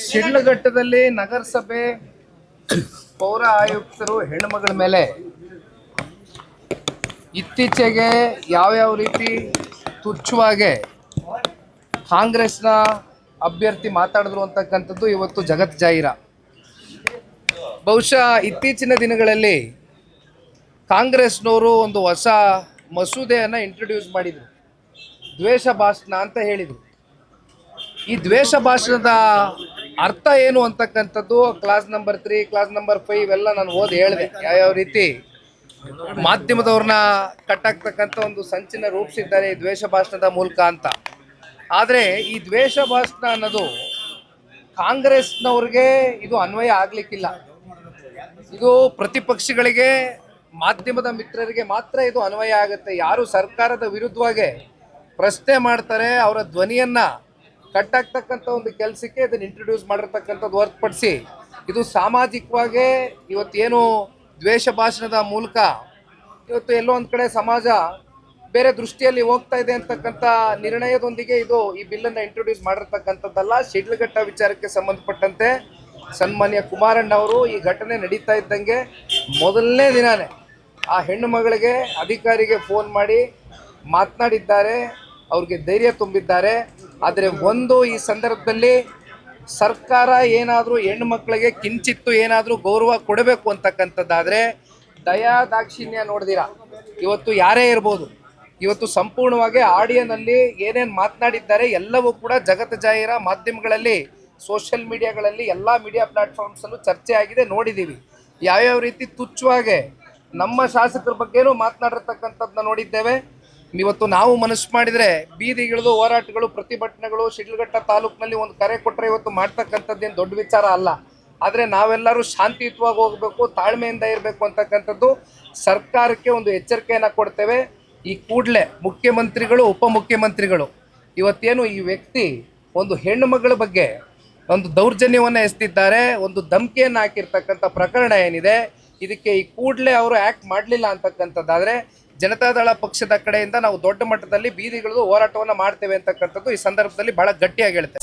ಶಿಡ್ಲಘಟ್ಟದಲ್ಲಿ ನಗರಸಭೆ ಪೌರ ಆಯುಕ್ತರು ಹೆಣ್ಣುಮಗಳ ಮೇಲೆ ಇತ್ತೀಚೆಗೆ ಯಾವ್ಯಾವ ರೀತಿ ತುಚ್ಛವಾಗಿ ಕಾಂಗ್ರೆಸ್ನ ಅಭ್ಯರ್ಥಿ ಮಾತಾಡಿದ್ರು ಅಂತಕ್ಕಂಥದ್ದು ಇವತ್ತು ಜಗತ್ ಜಾಹೀರ. ಬಹುಶಃ ಇತ್ತೀಚಿನ ದಿನಗಳಲ್ಲಿ ಕಾಂಗ್ರೆಸ್ನವರು ಒಂದು ಹೊಸ ಮಸೂದೆಯನ್ನು ಇಂಟ್ರೊಡ್ಯೂಸ್ ಮಾಡಿದರು, ದ್ವೇಷ ಭಾಷಣ ಅಂತ ಹೇಳಿದರು. ಈ ದ್ವೇಷ ಭಾಷಣದ ಅರ್ಥ ಏನು ಅಂತಕ್ಕಂಥದ್ದು ಕ್ಲಾಸ್ ನಂಬರ್ 3, ಕ್ಲಾಸ್ ನಂಬರ್ 5 ಇವೆಲ್ಲ ನಾನು ಓದಿ ಹೇಳಿದೆ, ಯಾವ್ಯಾವ ರೀತಿ ಮಾಧ್ಯಮದವ್ರನ್ನ ಕಟ್ಟಾಕ್ತಕ್ಕಂಥ ಒಂದು ಸಂಚಿನ ರೂಪಿಸಿದ್ದಾರೆ ಈ ದ್ವೇಷ ಭಾಷಣದ ಮೂಲಕ ಅಂತ. ಆದರೆ ಈ ದ್ವೇಷ ಭಾಷಣ ಅನ್ನೋದು ಕಾಂಗ್ರೆಸ್ನವ್ರಿಗೆ ಇದು ಅನ್ವಯ ಆಗಲಿಕ್ಕಿಲ್ಲ. ಇದು ಪ್ರತಿಪಕ್ಷಗಳಿಗೆ, ಮಾಧ್ಯಮದ ಮಿತ್ರರಿಗೆ ಮಾತ್ರ ಇದು ಅನ್ವಯ ಆಗುತ್ತೆ. ಯಾರು ಸರ್ಕಾರದ ವಿರುದ್ಧವಾಗಿ ಪ್ರಶ್ನೆ ಮಾಡ್ತಾರೆ ಅವರ ಧ್ವನಿಯನ್ನು ಕಟ್ಟಾಕ್ತಕ್ಕಂಥ ಒಂದು ಕೆಲಸಕ್ಕೆ ಇದನ್ನು ಇಂಟ್ರೊಡ್ಯೂಸ್ ಮಾಡಿರ್ತಕ್ಕಂಥದ್ದು ಹೊರತುಪಡಿಸಿ ಇದು ಸಾಮಾಜಿಕವಾಗಿ ಇವತ್ತೇನು ದ್ವೇಷ ಭಾಷಣದ ಮೂಲಕ ಇವತ್ತು ಎಲ್ಲೋ ಒಂದು ಕಡೆ ಸಮಾಜ ಬೇರೆ ದೃಷ್ಟಿಯಲ್ಲಿ ಹೋಗ್ತಾ ಇದೆ ಅಂತಕ್ಕಂಥ ನಿರ್ಣಯದೊಂದಿಗೆ ಈ ಬಿಲ್ಲನ್ನು ಇಂಟ್ರೊಡ್ಯೂಸ್ ಮಾಡಿರ್ತಕ್ಕಂಥದ್ದಲ್ಲ. ಶಿಡ್ಲಘಟ್ಟ ವಿಚಾರಕ್ಕೆ ಸಂಬಂಧಪಟ್ಟಂತೆ ಸನ್ಮಾನ್ಯ ಕುಮಾರಣ್ಣ ಅವರು ಈ ಘಟನೆ ನಡೀತಾ ಇದ್ದಂಗೆ ಮೊದಲನೇ ದಿನಾನೇ ಆ ಹೆಣ್ಣು ಮಗಳಿಗೆ ಅಧಿಕಾರಿಗೆ ಫೋನ್ ಮಾಡಿ ಮಾತನಾಡಿದ್ದಾರೆ, ಅವ್ರಿಗೆ ಧೈರ್ಯ ತುಂಬಿದ್ದಾರೆ. ಆದರೆ ಈ ಸಂದರ್ಭದಲ್ಲಿ ಸರ್ಕಾರ ಏನಾದರೂ ಹೆಣ್ಣು ಮಕ್ಕಳಿಗೆ ಕಿಂಚಿತ್ತು ಏನಾದರೂ ಗೌರವ ಕೊಡಬೇಕು ಅಂತಕ್ಕಂಥದ್ದಾದರೆ ದಯಾ ದಾಕ್ಷಿಣ್ಯ ನೋಡ್ದಿರಾ ಇವತ್ತು ಯಾರೇ ಇರ್ಬೋದು, ಇವತ್ತು ಸಂಪೂರ್ಣವಾಗಿ ಆಡಿಯೋನಲ್ಲಿ ಏನೇನು ಮಾತನಾಡಿದ್ದಾರೆ ಎಲ್ಲವೂ ಕೂಡ ಜಗತ್ ಜಾಹೀರ ಮಾಧ್ಯಮಗಳಲ್ಲಿ, ಸೋಷಿಯಲ್ ಮೀಡಿಯಾಗಳಲ್ಲಿ, ಎಲ್ಲ ಮೀಡಿಯಾ ಪ್ಲಾಟ್ಫಾರ್ಮ್ಸಲ್ಲೂ ಚರ್ಚೆ ಆಗಿದೆ, ನೋಡಿದ್ದೀವಿ. ಯಾವ್ಯಾವ ರೀತಿ ತುಚ್ಛವಾಗಿ ನಮ್ಮ ಶಾಸಕರ ಬಗ್ಗೆನೂ ಮಾತನಾಡಿರ್ತಕ್ಕಂಥದ್ದನ್ನ ನೋಡಿದ್ದೇವೆ. ಇವತ್ತು ನಾವು ಮನಸ್ಸು ಮಾಡಿದರೆ ಬೀದಿಗಿಳಿದು ಹೋರಾಟಗಳು, ಪ್ರತಿಭಟನೆಗಳು ಶಿಡ್ಲಘಟ್ಟ ತಾಲೂಕಿನಲ್ಲಿ ಒಂದು ಕರೆ ಕೊಟ್ಟರೆ ಇವತ್ತು ಮಾಡ್ತಕ್ಕಂಥದ್ದೇನು ದೊಡ್ಡ ವಿಚಾರ ಅಲ್ಲ. ಆದರೆ ನಾವೆಲ್ಲರೂ ಶಾಂತಿಯುತವಾಗಿ ಹೋಗಬೇಕು, ತಾಳ್ಮೆಯಿಂದ ಇರಬೇಕು ಅಂತಕ್ಕಂಥದ್ದು ಸರ್ಕಾರಕ್ಕೆ ಒಂದು ಎಚ್ಚರಿಕೆಯನ್ನು ಕೊಡ್ತೇವೆ. ಈ ಕೂಡಲೇ ಮುಖ್ಯಮಂತ್ರಿಗಳು, ಉಪಮುಖ್ಯಮಂತ್ರಿಗಳು ಇವತ್ತೇನು ಈ ವ್ಯಕ್ತಿ ಒಂದು ಹೆಣ್ಣು ಮಗಳ ಬಗ್ಗೆ ಒಂದು ದೌರ್ಜನ್ಯವನ್ನು ಎಸೆದಿದ್ದಾರೆ, ಒಂದು ಧಮಕಿಯನ್ನು ಹಾಕಿರ್ತಕ್ಕಂಥ ಪ್ರಕರಣ ಏನಿದೆ, ಇದಕ್ಕೆ ಈ ಕೂಡಲೇ ಅವರು ಆ್ಯಕ್ಟ್ ಮಾಡಲಿಲ್ಲ ಅಂತಕ್ಕಂಥದ್ದಾದರೆ ಜನತಾದಳ ಪಕ್ಷದ ಕಡೆಯಿಂದ ನಾವು ದೊಡ್ಡ ಮಟ್ಟದಲ್ಲಿ ಬೀದಿಗಿಳಿದು ಹೋರಾಟವನ್ನು ಮಾಡ್ತೇವೆ ಅಂತಕ್ಕಂಥದ್ದು ಈ ಸಂದರ್ಭದಲ್ಲಿ ಬಹಳ ಗಟ್ಟಿಯಾಗಿ ಹೇಳುತ್ತೆ.